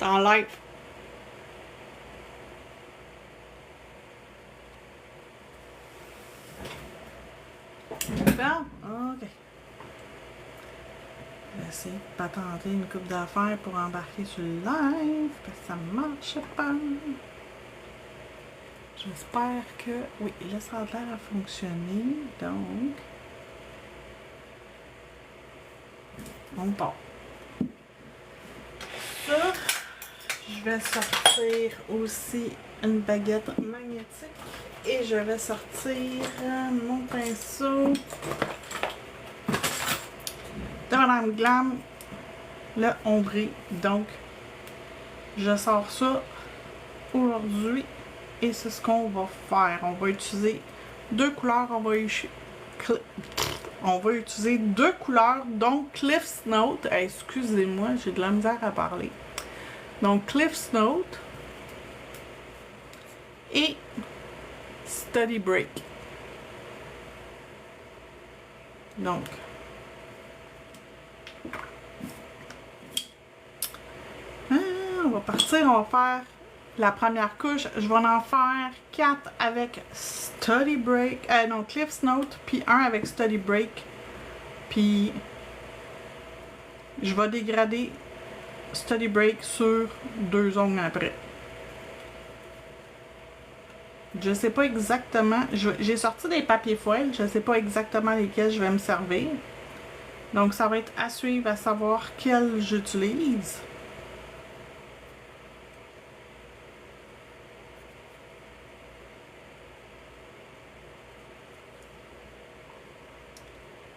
C'est en live. Bon, ok. Je vais essayer de patenter une coupe d'affaires pour embarquer sur le live, parce que ça ne marche pas. J'espère que... Oui, là, ça a l'air à fonctionner, donc... On part. Ça, je vais sortir aussi une baguette magnétique et je vais sortir mon pinceau de Madame Glam, le ombré. Donc, je sors ça aujourd'hui et c'est ce qu'on va faire. On va utiliser deux couleurs. On va utiliser deux couleurs, donc Cliff's Note. Excusez-moi, j'ai de la misère à parler. Donc Cliff's Note et Study Break. Donc, on va partir, on va faire la première couche. Je vais en faire 4 avec Study Break, non, Cliff's Note, puis 1 avec Study Break. Puis, je vais dégrader Study Break sur 2 ongles après. Je sais pas exactement, j'ai sorti des papiers foils, je sais pas exactement lesquels je vais me servir. Donc ça va être à suivre à savoir quels j'utilise.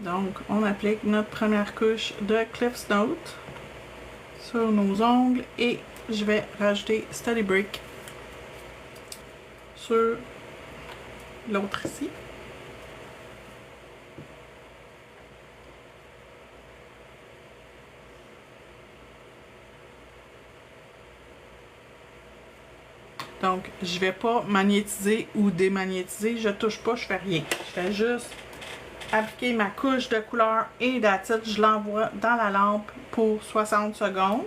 Donc on applique notre première couche de Cliff's Note sur nos ongles et je vais rajouter Study Break sur l'autre ici. Donc, je vais pas magnétiser ou démagnétiser, je touche pas, je fais rien. Je fais juste appliquer ma couche de couleur et that's it. Je l'envoie dans la lampe pour 60 secondes.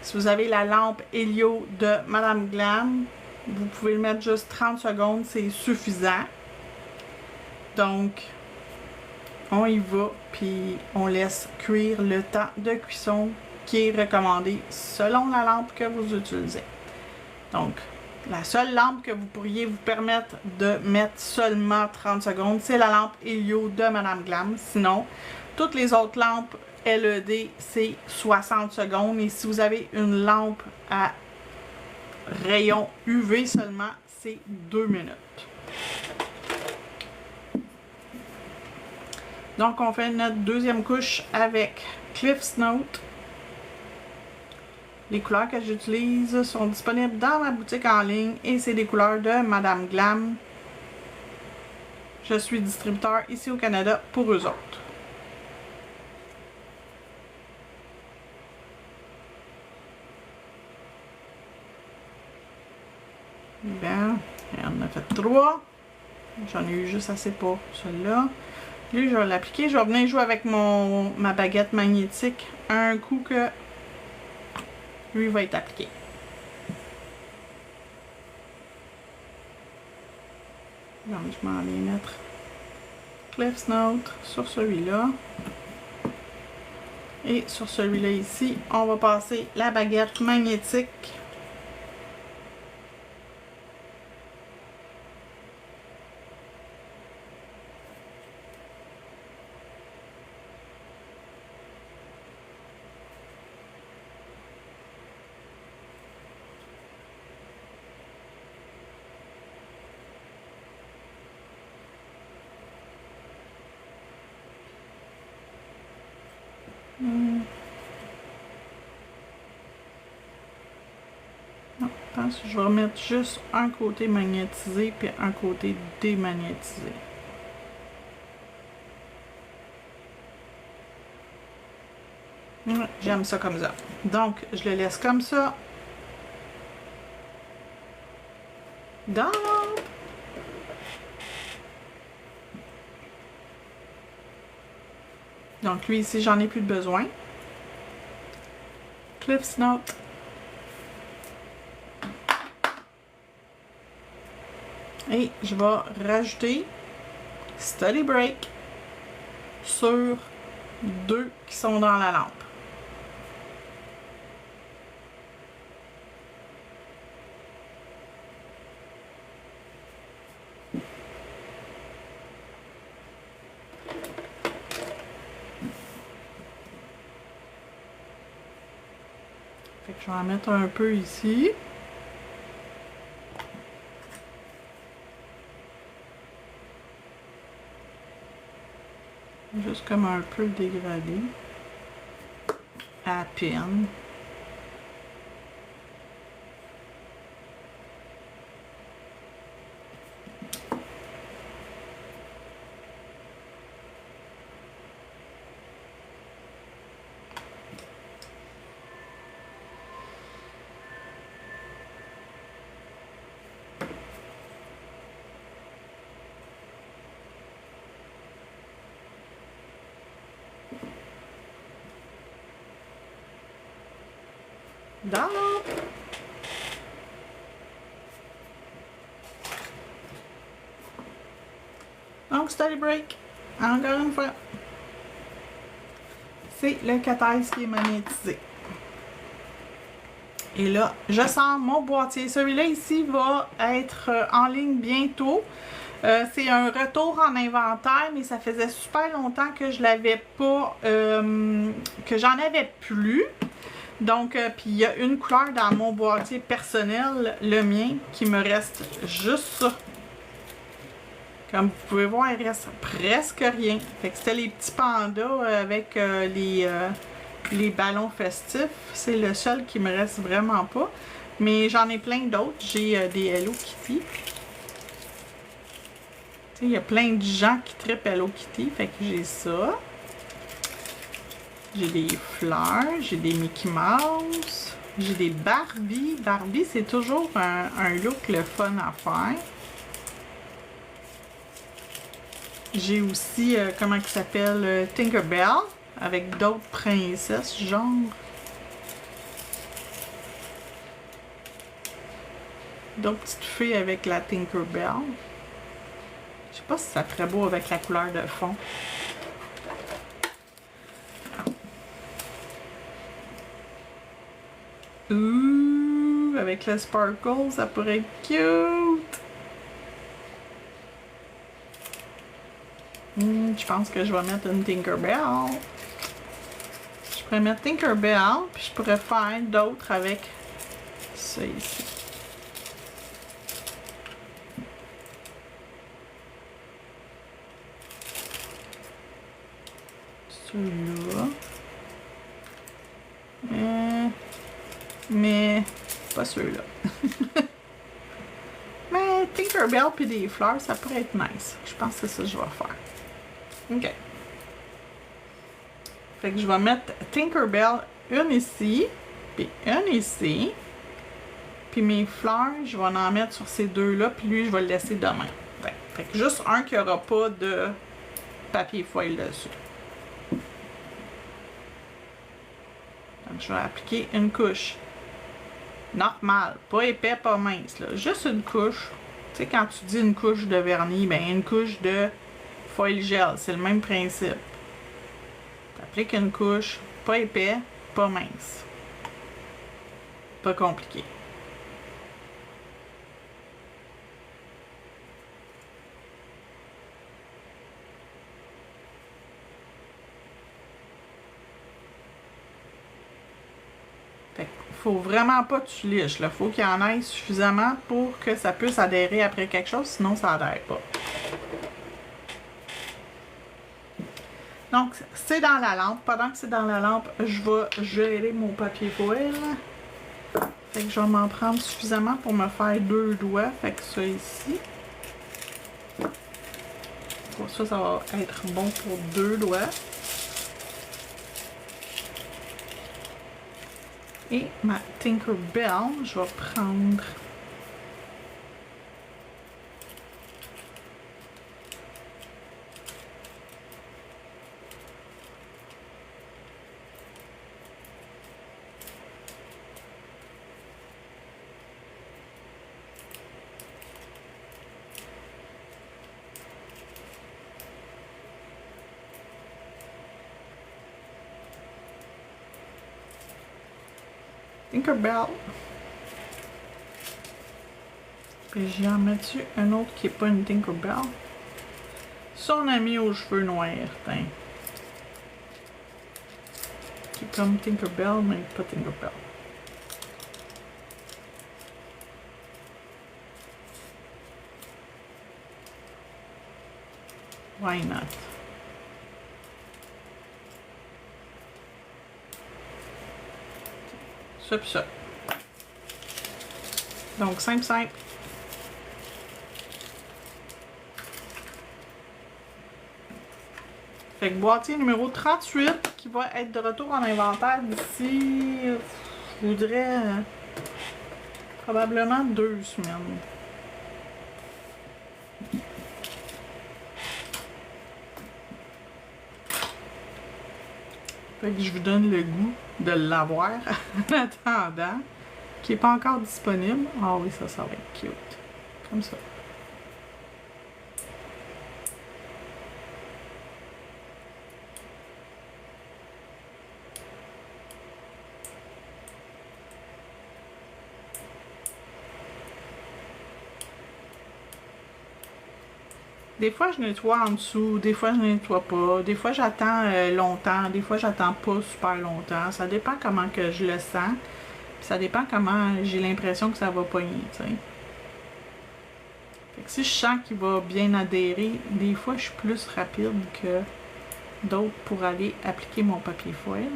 Si vous avez la lampe Helio de Madame Glam, vous pouvez le mettre juste 30 secondes, c'est suffisant. Donc, on y va, puis on laisse cuire le temps de cuisson qui est recommandé selon la lampe que vous utilisez. Donc, la seule lampe que vous pourriez vous permettre de mettre seulement 30 secondes, c'est la lampe Helio de Madame Glam. Sinon, toutes les autres lampes LED, c'est 60 secondes. Et si vous avez une lampe à rayon UV seulement, c'est 2 minutes. Donc, on fait notre deuxième couche avec Cliff's Note. Les couleurs que j'utilise sont disponibles dans ma boutique en ligne et c'est des couleurs de Madame Glam. Je suis distributeur ici au Canada pour eux autres. Bien, on en a fait 3. J'en ai eu juste assez pour celui-là. Lui, je vais l'appliquer. Je vais venir jouer avec ma baguette magnétique un coup que lui va être appliqué. Donc, je m'en vais mettre Cliff's Note sur celui-là. Et sur celui-là ici, on va passer la baguette magnétique. Non, je pense que je vais remettre juste un côté magnétisé puis un côté démagnétisé. J'aime ça comme ça. Donc, je le laisse comme ça. Dans donc lui ici, j'en ai plus de besoin. Cliff's Note Et je vais rajouter Study Break sur 2 qui sont dans la lampe. Fait que je vais en mettre un peu ici. Juste comme un peu dégradé. À peine. Dans l'autre. Donc, Study Break, encore une fois, c'est le 14 qui est magnétisé. Et là, je sors mon boîtier. Celui-là ici va être en ligne bientôt. C'est un retour en inventaire, mais ça faisait super longtemps que je l'avais pas, que j'en avais plus. Donc, puis il y a une couleur dans mon boîtier personnel, le mien, qui me reste juste ça. Comme vous pouvez voir, il reste presque rien. Fait que c'était les petits pandas avec les ballons festifs. C'est le seul qui me reste vraiment pas. Mais j'en ai plein d'autres. J'ai des Hello Kitty. Il y a plein de gens qui trippent Hello Kitty. Fait que j'ai ça. J'ai des fleurs. J'ai des Mickey Mouse. J'ai des Barbie. Barbie, c'est toujours un look le fun à faire. J'ai aussi, comment il s'appelle, Tinkerbell, avec d'autres princesses, genre. D'autres petites fées avec la Tinkerbell. Je sais pas si ça ferait beau avec la couleur de fond. Ouh, avec le sparkle, ça pourrait être cute. Je pense que je vais mettre une Tinkerbell. Je pourrais mettre Tinkerbell, puis je pourrais faire d'autres avec ça ici. Celui-là. Mais pas ceux-là. Mais Tinkerbell puis des fleurs, ça pourrait être nice. Je pense que c'est ça que je vais faire. OK. Fait que je vais mettre Tinkerbell, une ici, puis une ici. Puis mes fleurs, je vais en mettre sur ces deux-là, puis lui, je vais le laisser demain. Ouais. Fait que juste un qui n'aura pas de papier foil dessus. Donc, je vais appliquer une couche normale, pas épais, pas mince, là. Juste une couche. Tu sais, quand tu dis une couche de vernis, ben une couche de foil gel, c'est le même principe. Tu appliques une couche, pas épais, pas mince. Pas compliqué. Faut vraiment pas que tu liches. Il faut qu'il y en ait suffisamment pour que ça puisse adhérer après quelque chose, sinon ça adhère pas. Donc, c'est dans la lampe. Pendant que c'est dans la lampe, je vais geler mon papier foil. Fait que je vais m'en prendre suffisamment pour me faire 2 doigts. Fait que ça ici. Pour ça, ça va être bon pour 2 doigts. Et ma Tinkerbell, je vais prendre Tinkerbell. Puis j'y en mets-tu un autre qui n'est pas une Tinkerbell? Son ami aux cheveux noirs, tiens. Qui est comme Tinkerbell, mais pas Tinkerbell. Why not? Ça pis ça. Donc, simple. Fait que boîtier numéro 38 qui va être de retour en inventaire d'ici, je voudrais, probablement 2 semaines. Fait que je vous donne le goût de l'avoir en attendant, qui n'est pas encore disponible. Ah oui, ça va être cute. Comme ça. Des fois, je nettoie en dessous, des fois, je nettoie pas. Des fois, j'attends longtemps, des fois, j'attends pas super longtemps. Ça dépend comment que je le sens. Puis ça dépend comment j'ai l'impression que ça va pogner, tu sais. Fait que si je sens qu'il va bien adhérer, des fois, je suis plus rapide que d'autres pour aller appliquer mon papier foil.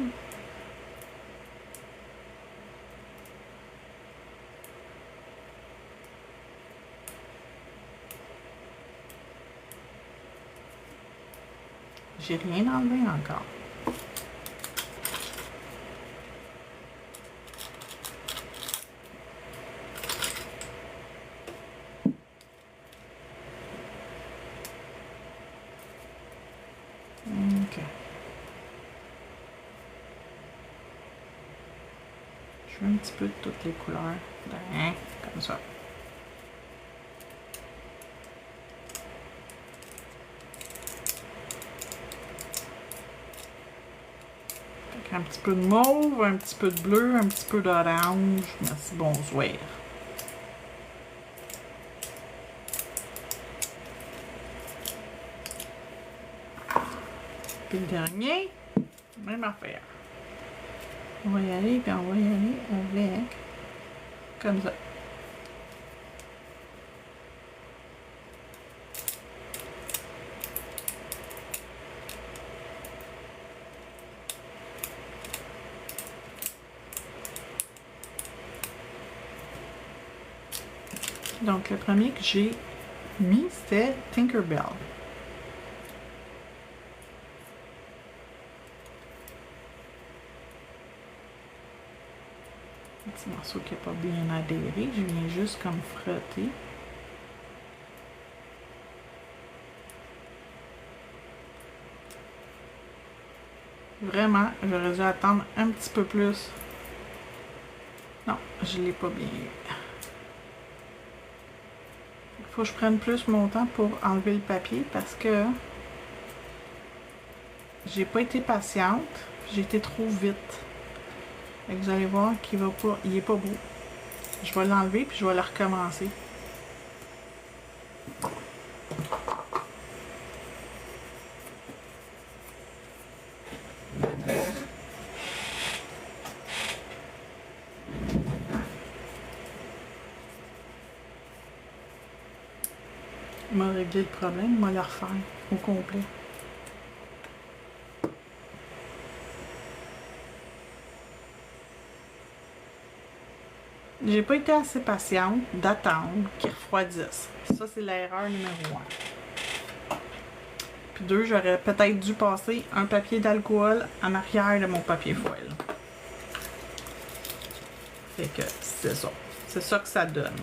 J'ai rien enlevé encore. Ok. Je veux un petit peu de toutes les couleurs. Comme ça. Un petit peu de mauve, un petit peu de bleu, un petit peu d'orange. Merci, bonsoir. Puis le dernier, même affaire. On va y aller, puis on va y aller avec, comme ça. Donc, le premier que j'ai mis, c'était Tinkerbell. Un petit morceau qui n'est pas bien adhéré. Je viens juste comme frotter. Vraiment, j'aurais dû attendre un petit peu plus. Non, je ne l'ai pas bien eu. Il faut que je prenne plus mon temps pour enlever le papier parce que j'ai pas été patiente. J'ai été trop vite. Et vous allez voir qu'il va pas, il est pas beau. Je vais l'enlever puis je vais le recommencer. Il m'a réglé le problème, il m'a le refaire au complet. J'ai pas été assez patiente d'attendre qu'il refroidisse. Ça, c'est l'erreur numéro 1. Puis 2, j'aurais peut-être dû passer un papier d'alcool en arrière de mon papier foil. Fait que c'est ça. C'est ça que ça donne.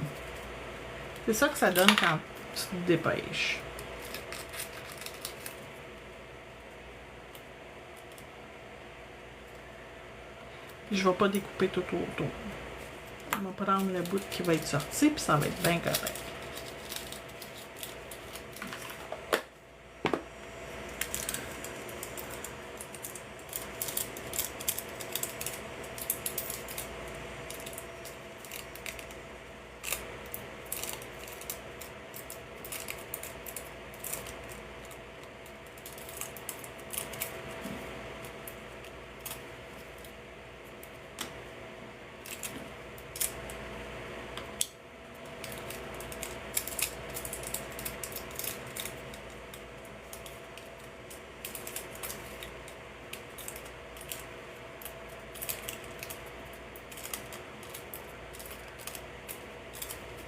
C'est ça que ça donne quand tu te dépêches. Je vais pas découper tout autour. On va prendre le bout qui va être sorti, puis ça va être bien correct.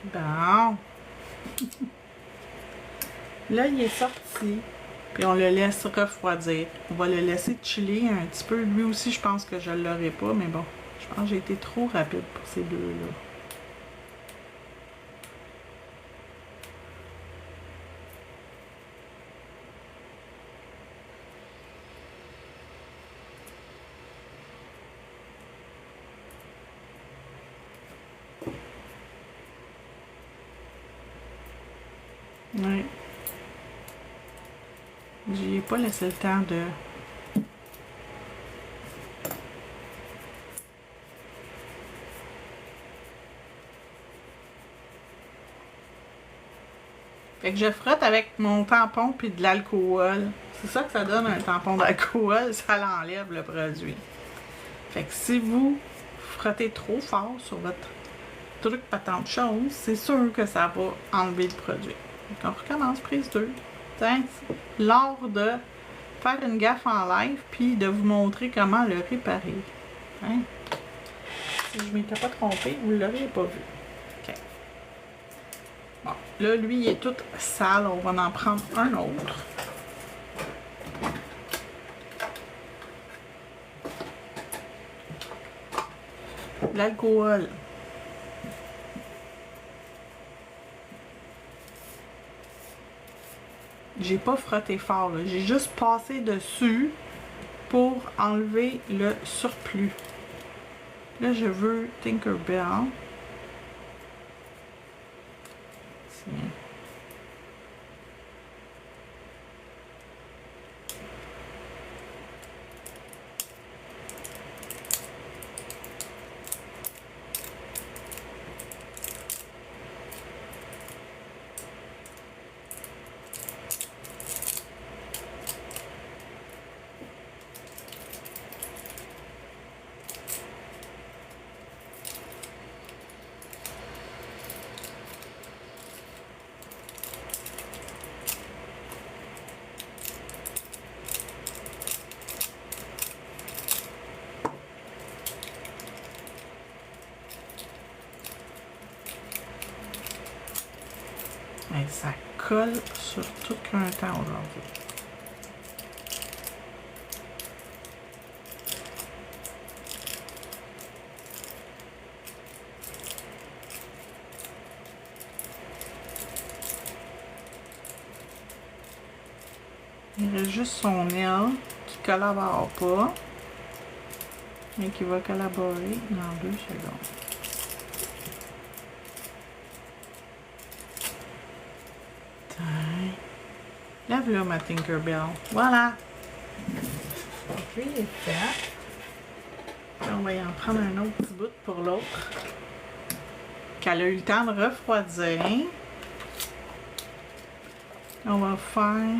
Bon. Là, il est sorti. Puis on le laisse refroidir. On va le laisser chiller un petit peu. Lui aussi, je pense que je ne l'aurai pas, mais bon. Je pense que j'ai été trop rapide pour ces deux-là. Oui. J'y ai pas laissé le temps de... Fait que je frotte avec mon tampon puis de l'alcool. C'est ça que ça donne un tampon d'alcool, ça l'enlève le produit. Fait que si vous frottez trop fort sur votre truc patente chose, c'est sûr que ça va enlever le produit. Donc on recommence prise 2. Lors de faire une gaffe en live puis de vous montrer comment le réparer. Hein? Si je ne m'étais pas trompée, vous ne l'auriez pas vu. OK. Bon, là, lui, il est tout sale. On va en prendre un autre. L'alcool. J'ai pas frotté fort, j'ai juste passé dessus pour enlever le surplus. Là, je veux Tinkerbell. Tiens. Et ça colle sur tout un temps aujourd'hui. Il reste juste son aile qui collabore pas, mais qui va collaborer dans 2 secondes. Lève-là, ma Tinkerbell. Voilà! Lui, il est fait. Là, on va y en prendre un autre petit bout pour l'autre. Qu'elle a eu le temps de refroidir. On va faire...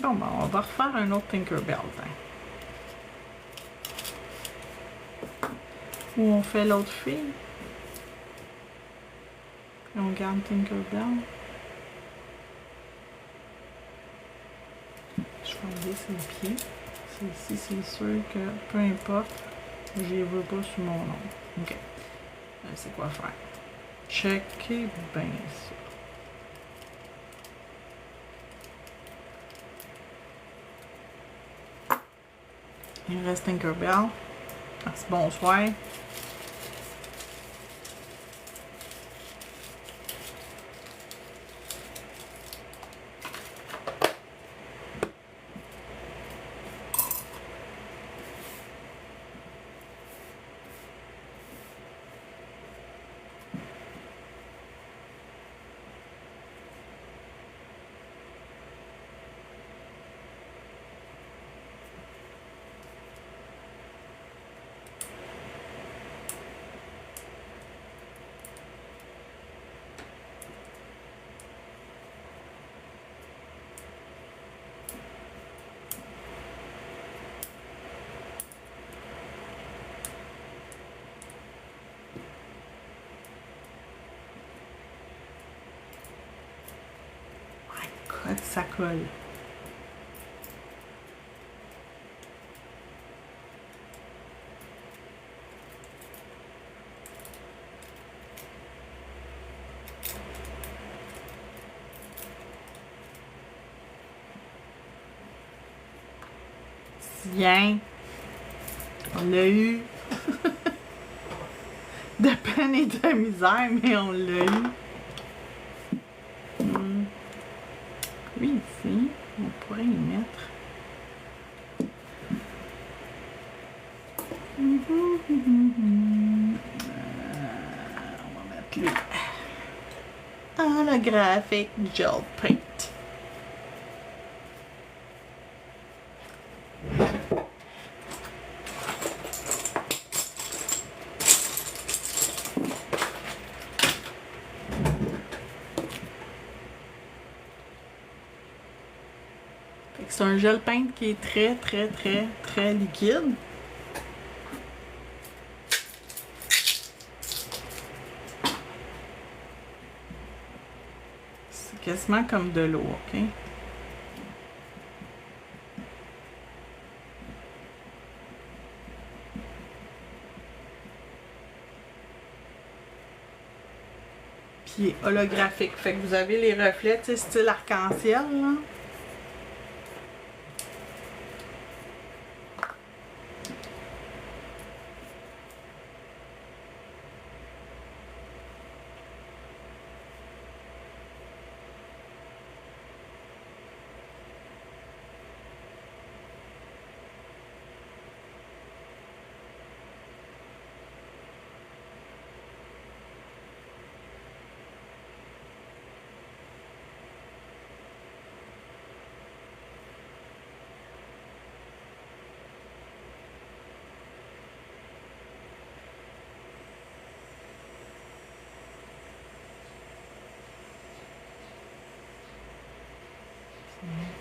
Bon, ben, on va refaire un autre Tinkerbell. Ou on fait l'autre fille. Et on garde Tinkerbell. Je vais enlever ses pieds. Celle-ci, c'est sûr que peu importe, je les veux pas sur mon nom. Ok. C'est quoi faire? Checker bien ça. Il me reste Tinkerbell. Merci, bonsoir. Ça colle. Tiens! On l'a eu! De peine et de misère, mais on l'a eu. Lui, ici, on pourrait y mettre. On va mettre lui. Holographic Gel Paint. C'est un gel paint qui est très, très, très, très liquide. C'est quasiment comme de l'eau, ok? Puis holographique. Fait que vous avez les reflets, tu sais, style arc-en-ciel, là.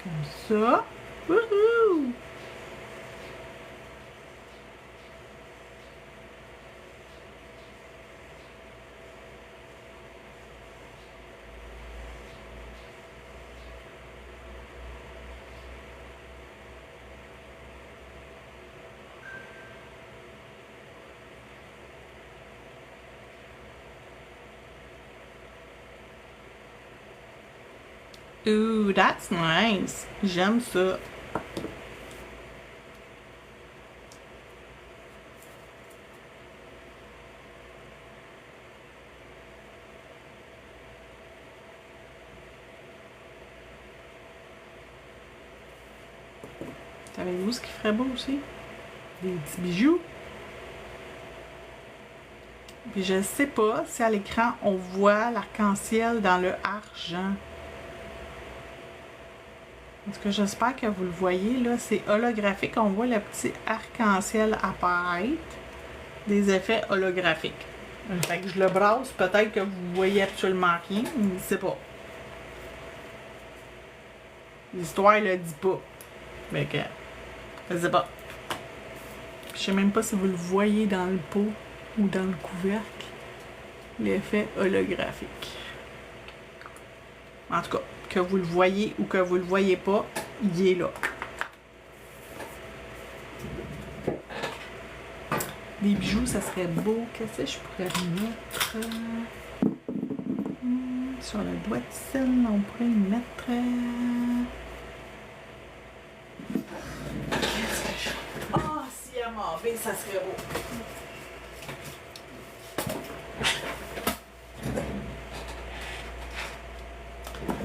Comme ça. Wouhou! Ooh, that's nice. J'aime ça. Savez-vous ce qui ferait beau aussi? Des petits bijoux. Puis je sais pas si à l'écran on voit l'arc-en-ciel dans le argent. En tout cas, j'espère que vous le voyez, là, c'est holographique. On voit le petit arc-en-ciel apparaître. Des effets holographiques. Fait que je le brasse, peut-être que vous voyez absolument rien, mais je sais pas. L'histoire le dit pas. Fait que, je sais pas. Je sais même pas si vous le voyez dans le pot ou dans le couvercle. L'effet holographique. En tout cas, que vous le voyez ou que vous le voyez pas, il est là. Des bijoux, ça serait beau. Qu'est-ce que je pourrais mettre? Sur le doigt de celle, on pourrait mettre... Qu'est-ce que je... Ah, si à m'enlever, ça serait beau.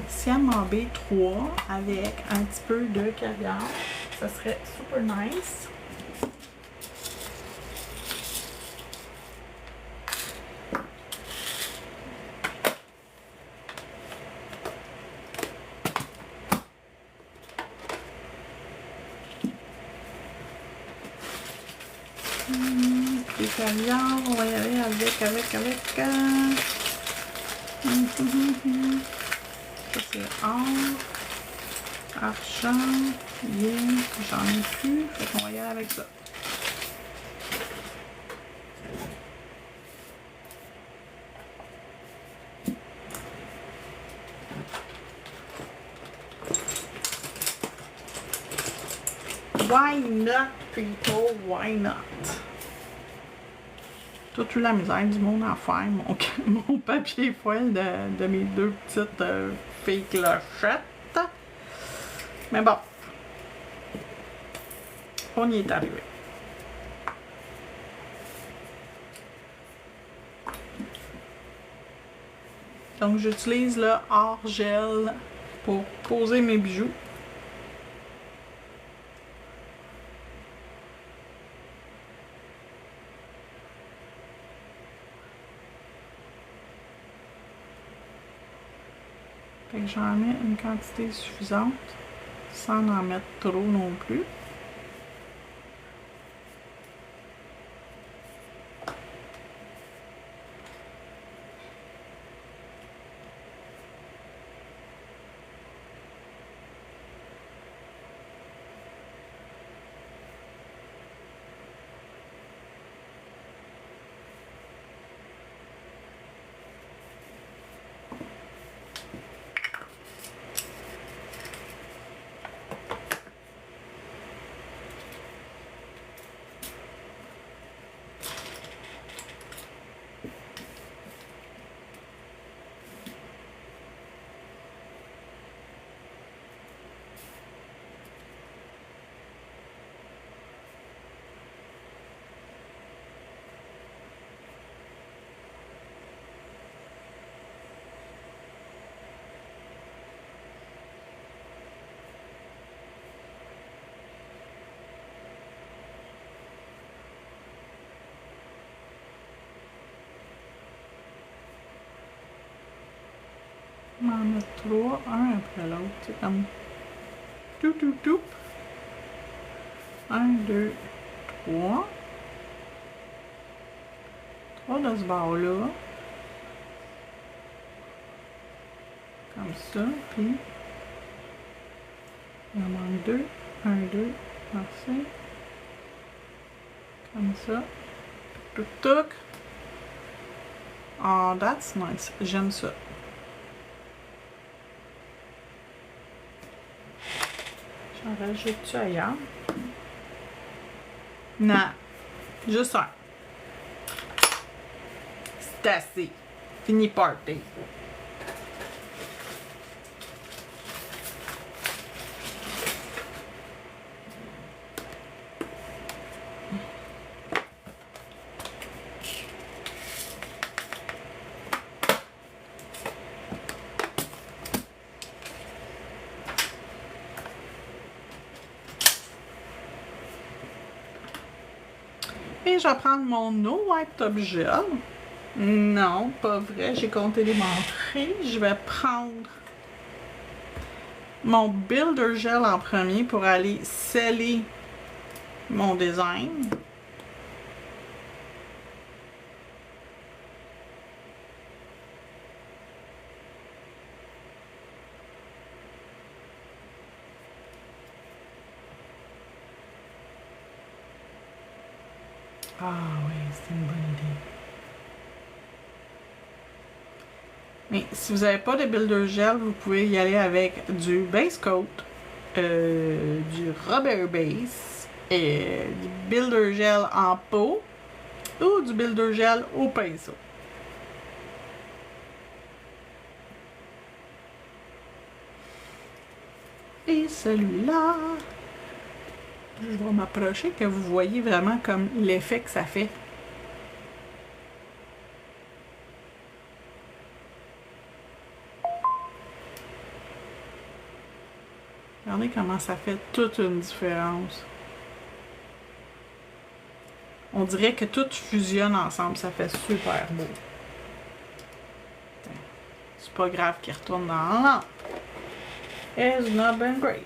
Siam en B3 avec un petit peu de caviar. Ça serait super nice. Des caviar, on va y aller avec. Ça c'est or, argent, yin, j'en ai plus, fait qu'on va y aller avec ça. Why not, people? Why not? Toute la misère du monde à faire mon papier foil de mes deux petites filles clochettes. Mais bon. On y est arrivé. Donc, j'utilise le hors gel pour poser mes bijoux. Fait que j'en mets une quantité suffisante, sans en mettre trop non plus. On va en mettre 3, un après l'autre. C'est comme tout. 1, 2, 3. 3 de ce bord-là. Comme ça. Puis, il en manque 2. 1, 2. Merci. Comme ça. Tuk. Oh, that's nice. J'aime ça. J'en rajoute-tu ailleurs? Non. Juste un. C'est assez. Fini party. Et je vais prendre mon No Wipe Top Gel. Non, pas vrai, j'ai compté les menteries. Je vais prendre mon Builder Gel en premier pour aller sceller mon design. Ah oui, c'est une bonne idée. Mais si vous n'avez pas de Builder Gel, vous pouvez y aller avec du Base Coat, du Rubber Base, et du Builder Gel en pot ou du Builder Gel au pinceau. Et celui-là, je vais m'approcher que vous voyez vraiment comme l'effet que ça fait. Regardez comment ça fait toute une différence. On dirait que tout fusionne ensemble, ça fait super beau. C'est pas grave qu'il retourne dans la lampe. It's not been grave.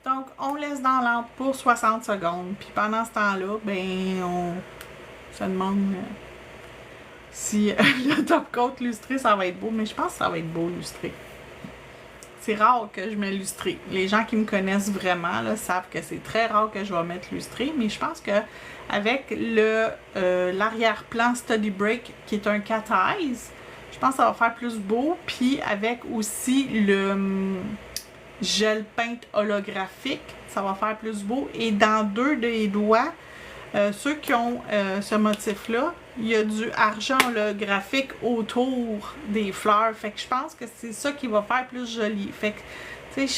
Donc, on laisse dans la lampe pour 60 secondes. Puis pendant ce temps-là, ben, on se demande si le top coat lustré, ça va être beau. Mais je pense que ça va être beau lustré. C'est rare que je mets lustré. Les gens qui me connaissent vraiment là, savent que c'est très rare que je vais mettre lustré. Mais je pense que avec l'arrière-plan Study Break, qui est un cat eyes, je pense que ça va faire plus beau. Puis avec aussi le gel peint holographique, ça va faire plus beau. Et dans deux des doigts, Ceux qui ont ce motif-là, il y a du argent graphique autour des fleurs. Fait que je pense que c'est ça qui va faire plus joli. Fait que, tu sais,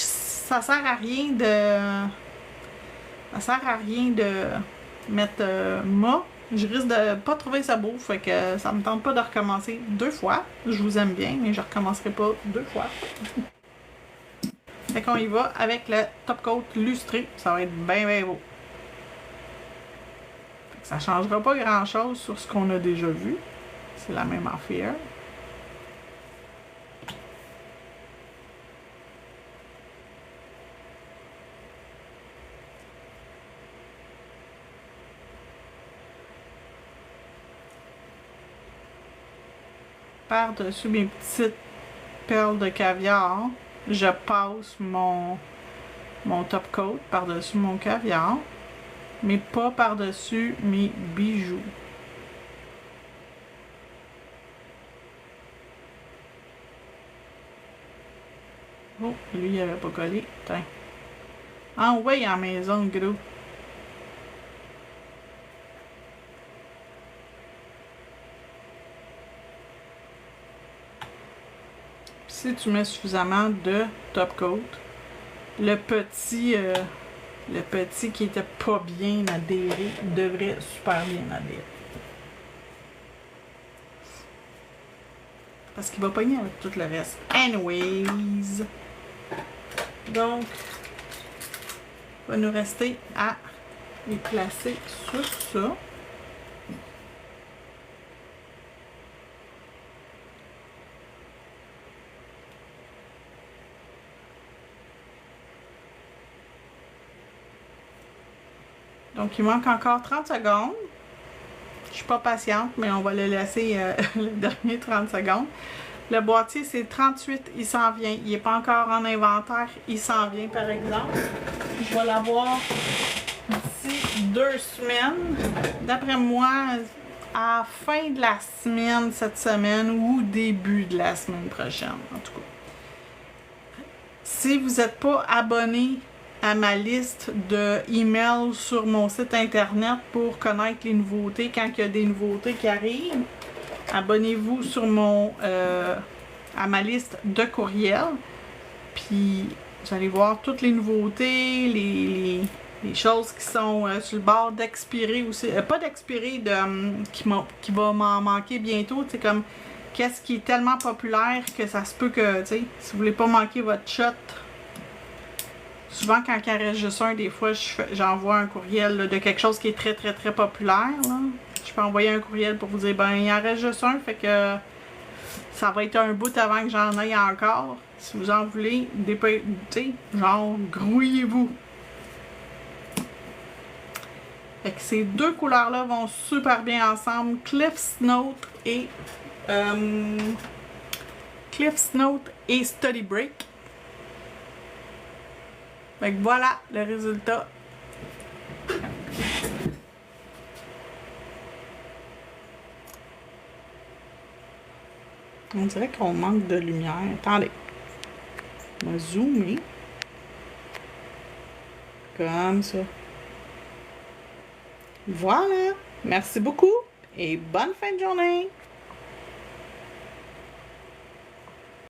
ça sert à rien de... Ça sert à rien de mettre mât. Je risque de pas trouver ça beau, fait que ça me tente pas de recommencer 2 fois. Je vous aime bien, mais je recommencerai pas 2 fois. Fait qu'on y va avec le top coat lustré. Ça va être bien bien beau. Fait que ça changera pas grand chose sur ce qu'on a déjà vu. C'est la même affaire. Par-dessus mes petites perles de caviar, je passe mon top coat par-dessus mon caviar, mais pas par-dessus mes bijoux. Oh, lui, il avait pas collé. Tiens. Ah ouais, en maison, gros. Si tu mets suffisamment de top coat, le petit qui était pas bien adhéré devrait super bien adhérer. Parce qu'il va pogner avec tout le reste. Anyways. Donc, il va nous rester à les placer sur ça. Donc, il manque encore 30 secondes. Je suis pas patiente, mais on va le laisser les derniers 30 secondes. Le boîtier, c'est 38, il s'en vient. Il n'est pas encore en inventaire, il s'en vient, par exemple. Je vais l'avoir d'ici 2 semaines. D'après moi, à la fin de la semaine, cette semaine, ou début de la semaine prochaine, en tout cas. Si vous n'êtes pas abonné à ma liste de emails sur mon site internet pour connaître les nouveautés quand il y a des nouveautés qui arrivent, abonnez-vous sur à ma liste de courriels, puis vous allez voir toutes les nouveautés, les choses qui sont sur le bord d'expirer aussi, pas d'expirer, qui va m'en manquer bientôt, c'est comme qu'est-ce qui est tellement populaire que ça se peut que, tu sais, si vous voulez pas manquer votre shot. Souvent, quand il en reste juste un, des fois, j'envoie un courriel là, de quelque chose qui est très, très, très populaire. Là. Je peux envoyer un courriel pour vous dire, ben, il en reste juste un, fait que ça va être un bout avant que j'en aille encore. Si vous en voulez, genre, grouillez-vous. Fait que ces deux couleurs-là vont super bien ensemble. Cliff's Note et Study Break. Fait que voilà le résultat. On dirait qu'on manque de lumière. Attendez. On va zoomer. Comme ça. Voilà. Merci beaucoup et bonne fin de journée.